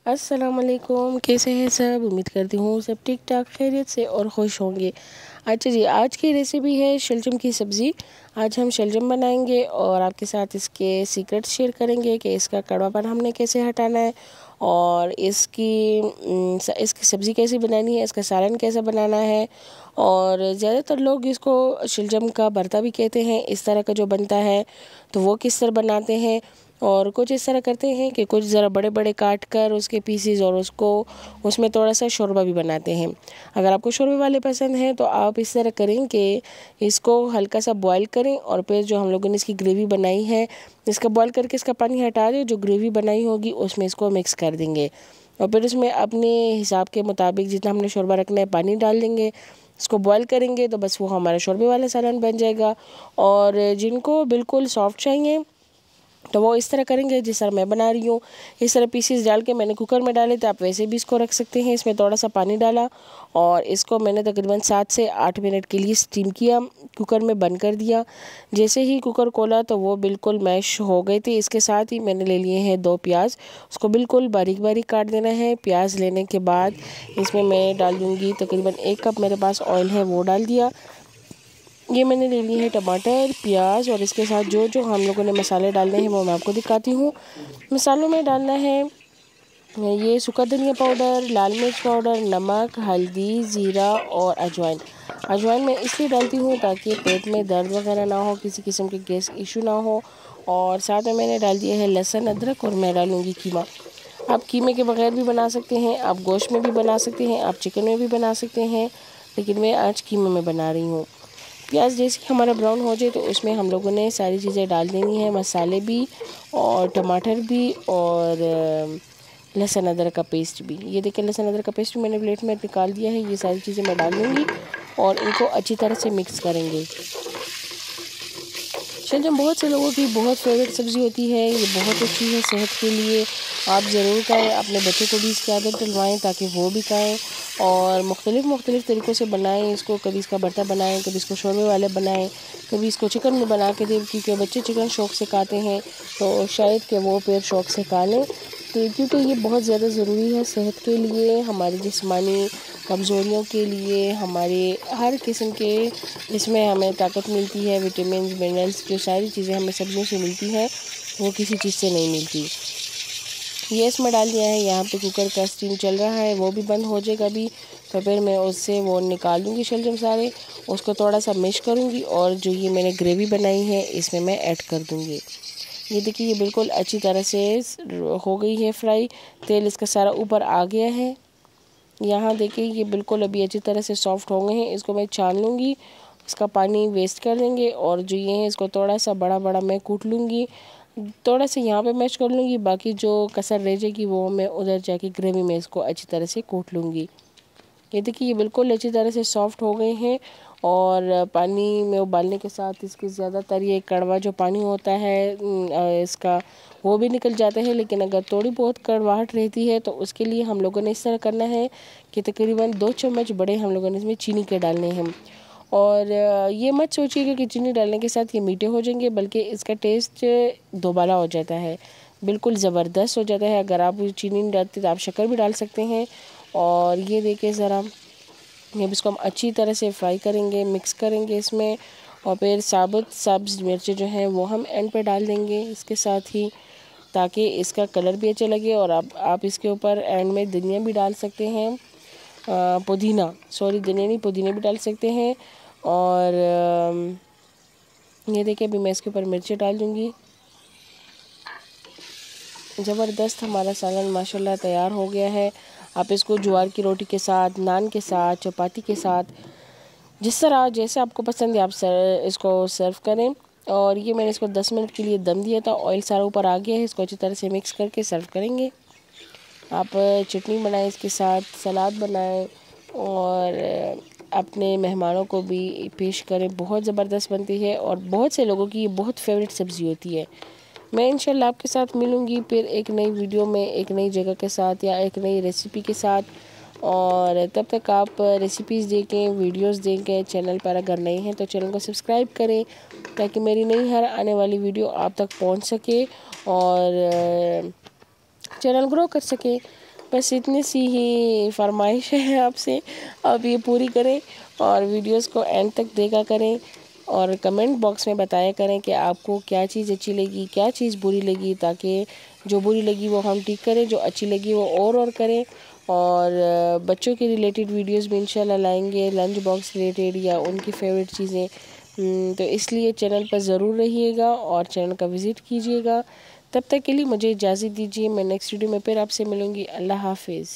अस्सलाम वालेकुम। कैसे हैं सब? उम्मीद करती हूँ सब ठीक ठाक खैरियत से और खुश होंगे। अच्छा जी, आज की रेसिपी है शलजम की सब्ज़ी। आज हम शलजम बनाएंगे और आपके साथ इसके सीक्रेट शेयर करेंगे कि इसका कड़वापन हमने कैसे हटाना है और इसकी सब्ज़ी कैसे बनानी है, इसका सालन कैसे बनाना है। और ज़्यादातर लोग इसको शलजम का भरता भी कहते हैं, इस तरह का जो बनता है तो वो किस तरह बनाते हैं। और कुछ इस तरह करते हैं कि कुछ ज़रा बड़े बड़े काट कर उसके पीसीज और उसमें थोड़ा सा शोरबा भी बनाते हैं। अगर आपको शोरबे वाले पसंद हैं तो आप इस तरह करें कि इसको हल्का सा बॉईल करें और फिर जो हम लोगों ने इसकी ग्रेवी बनाई है इसका बॉईल करके इसका पानी हटा दें। जो ग्रेवी बनाई होगी उसमें इसको मिक्स कर देंगे और फिर उसमें अपने हिसाब के मुताबिक जितना हमने शोरबा रखना है पानी डाल देंगे। इसको बॉईल करेंगे तो बस वो हमारा शोरबे वाला सालन बन जाएगा। और जिनको बिल्कुल सॉफ्ट चाहिए तो वो इस तरह करेंगे जिस तरह मैं बना रही हूँ। इस तरह पीसेस डाल के मैंने कुकर में डाले थे, आप वैसे भी इसको रख सकते हैं। इसमें थोड़ा सा पानी डाला और इसको मैंने तकरीबन 7 से 8 मिनट के लिए स्टीम किया, कुकर में बंद कर दिया। जैसे ही कुकर खोला तो वो बिल्कुल मैश हो गए थे। इसके साथ ही मैंने ले लिए हैं 2 प्याज, उसको बिल्कुल बारीक बारीक काट देना है। प्याज लेने के बाद इसमें मैं डाल दूँगी तकरीबन 1 कप मेरे पास ऑयल है वो डाल दिया। ये मैंने ले ली है टमाटर, प्याज और इसके साथ जो जो हम लोगों ने मसाले डालने हैं वो मैं आपको दिखाती हूँ। मसालों में डालना है ये सूखा धनिया पाउडर, लाल मिर्च पाउडर, नमक, हल्दी, ज़ीरा और अजवाइन। अजवाइन मैं इसलिए डालती हूँ ताकि पेट में दर्द वगैरह ना हो, किसी किस्म के गैस इशू ना हो। और साथ में मैंने डाल दिया है लहसुन, अदरक और मैं डालूँगी कीमा। आप कीमे के बगैर भी बना सकते हैं, आप गोश्त में भी बना सकते हैं, आप चिकन में भी बना सकते हैं, लेकिन मैं आज कीमे में बना रही हूँ। प्याज जैसे हमारा ब्राउन हो जाए तो उसमें हम लोगों ने सारी चीज़ें डाल देनी है, मसाले भी और टमाटर भी और लहसुन अदरक का पेस्ट भी। ये देखिए लहसुन अदरक का पेस्ट भी मैंने प्लेट में निकाल दिया है। ये सारी चीज़ें मैं डाल दूँगी और इनको अच्छी तरह से मिक्स करेंगे। शलजम बहुत से लोगों की बहुत फेवरेट सब्ज़ी होती है, ये बहुत अच्छी है सेहत के लिए। आप ज़रूर खाएँ, अपने बच्चों को भी इसकी आदत डलवाएँ ताकि वो भी खाएँ और मुख्तलिफ़ तरीक़ों से बनाएं इसको। कभी इसका भरता बनाएं, कभी इसको शोरबे वाले बनाएं, कभी इसको चिकन में बना के दें, क्योंकि बच्चे चिकन शौक़ से खाते हैं तो शायद कि वो फिर शौक़ से खा लें। तो क्योंकि ये बहुत ज़्यादा ज़रूरी है सेहत के लिए, हमारी जिस्मानी कमज़ोरियों के लिए, हमारे हर किस्म के इसमें हमें ताकत मिलती है। विटामिन मिनरल्स जो सारी चीज़ें हमें सब्जियों से मिलती हैं वो किसी चीज़ से नहीं मिलती। ये इसमें डाल दिया है। यहाँ पे कुकर का स्टीम चल रहा है, वो भी बंद हो जाएगा अभी। तो फिर मैं उससे वो निकाल दूँगी शलजम सारे, उसको थोड़ा सा मैश करूँगी और जो ये मैंने ग्रेवी बनाई है इसमें मैं ऐड कर दूँगी। ये देखिए ये बिल्कुल अच्छी तरह से हो गई है फ्राई, तेल इसका सारा ऊपर आ गया है। यहाँ देखिए ये बिल्कुल अभी अच्छी तरह से सॉफ्ट हो गए हैं। इसको मैं छान लूँगी, इसका पानी वेस्ट कर देंगे और जो ये है इसको थोड़ा सा बड़ा बड़ा मैं कूट लूँगी, थोड़ा सा यहाँ पे मैश कर लूँगी, बाकी जो कसर रह जाएगी वो मैं उधर जाके ग्रेवी में इसको अच्छी तरह से कूट लूँगी। ये देखिए ये बिल्कुल अच्छी तरह से सॉफ्ट हो गए हैं और पानी में उबालने के साथ इसके ज़्यादातर ये कड़वा जो पानी होता है इसका वो भी निकल जाता है। लेकिन अगर थोड़ी बहुत कड़वाहट रहती है तो उसके लिए हम लोगों ने इस तरह करना है कि तकरीबन 2 चम्मच बड़े हम लोगों ने इसमें चीनी के डालने हैं। और ये मत सोचिएगा कि चीनी डालने के साथ ये मीठे हो जाएंगे, बल्कि इसका टेस्ट दोबारा हो जाता है, बिल्कुल ज़बरदस्त हो जाता है। अगर आप चीनी नहीं डालते तो आप शक्कर भी डाल सकते हैं। और ये देखिए ज़रा ये इसको हम अच्छी तरह से फ्राई करेंगे, मिक्स करेंगे इसमें और फिर साबुत सब्ज़ मिर्चें जो हैं वो हम एंड पे डाल देंगे इसके साथ ही, ताकि इसका कलर भी अच्छा लगे। और आप इसके ऊपर एंड में धनिया भी डाल सकते हैं, पुदीना भी डाल सकते हैं। और ये देखिए अभी मैं इसके ऊपर मिर्चें डाल दूँगी। ज़बरदस्त हमारा सालन माशाल्लाह तैयार हो गया है। आप इसको ज्वार की रोटी के साथ, नान के साथ, चपाती के साथ, जिस तरह जैसे आपको पसंद है आप इसको सर्व करें। और ये मैंने इसको 10 मिनट के लिए दम दिया था, ऑयल सारा ऊपर आ गया है। इसको अच्छी तरह से मिक्स करके सर्व करेंगे। आप चटनी बनाएं इसके साथ, सलाद बनाएं और अपने मेहमानों को भी पेश करें। बहुत ज़बरदस्त बनती है और बहुत से लोगों की ये बहुत फेवरेट सब्ज़ी होती है। मैं इंशाल्लाह आपके साथ मिलूँगी फिर एक नई वीडियो में, एक नई जगह के साथ या एक नई रेसिपी के साथ। और तब तक आप रेसिपीज़ देखें, वीडियोस देखें। चैनल पर अगर नए हैं तो चैनल को सब्सक्राइब करें ताकि मेरी नई हर आने वाली वीडियो आप तक पहुंच सके और चैनल ग्रो कर सके। बस इतनी सी ही फरमाइश है आपसे, आप ये पूरी करें और वीडियोस को एंड तक देखा करें और कमेंट बॉक्स में बताया करें कि आपको क्या चीज़ अच्छी लगी, क्या चीज़ बुरी लगी, ताकि जो बुरी लगी वो हम ठीक करें, जो अच्छी लगी वो और करें। और बच्चों के रिलेटेड वीडियोस भी इंशाल्लाह लाएंगे, लंच बॉक्स रिलेटेड या उनकी फेवरेट चीज़ें। तो इसलिए चैनल पर ज़रूर रहिएगा और चैनल का विज़िट कीजिएगा। तब तक के लिए मुझे इजाज़त दीजिए, मैं नेक्स्ट वीडियो में फिर आपसे मिलूँगी। अल्लाह हाफिज़।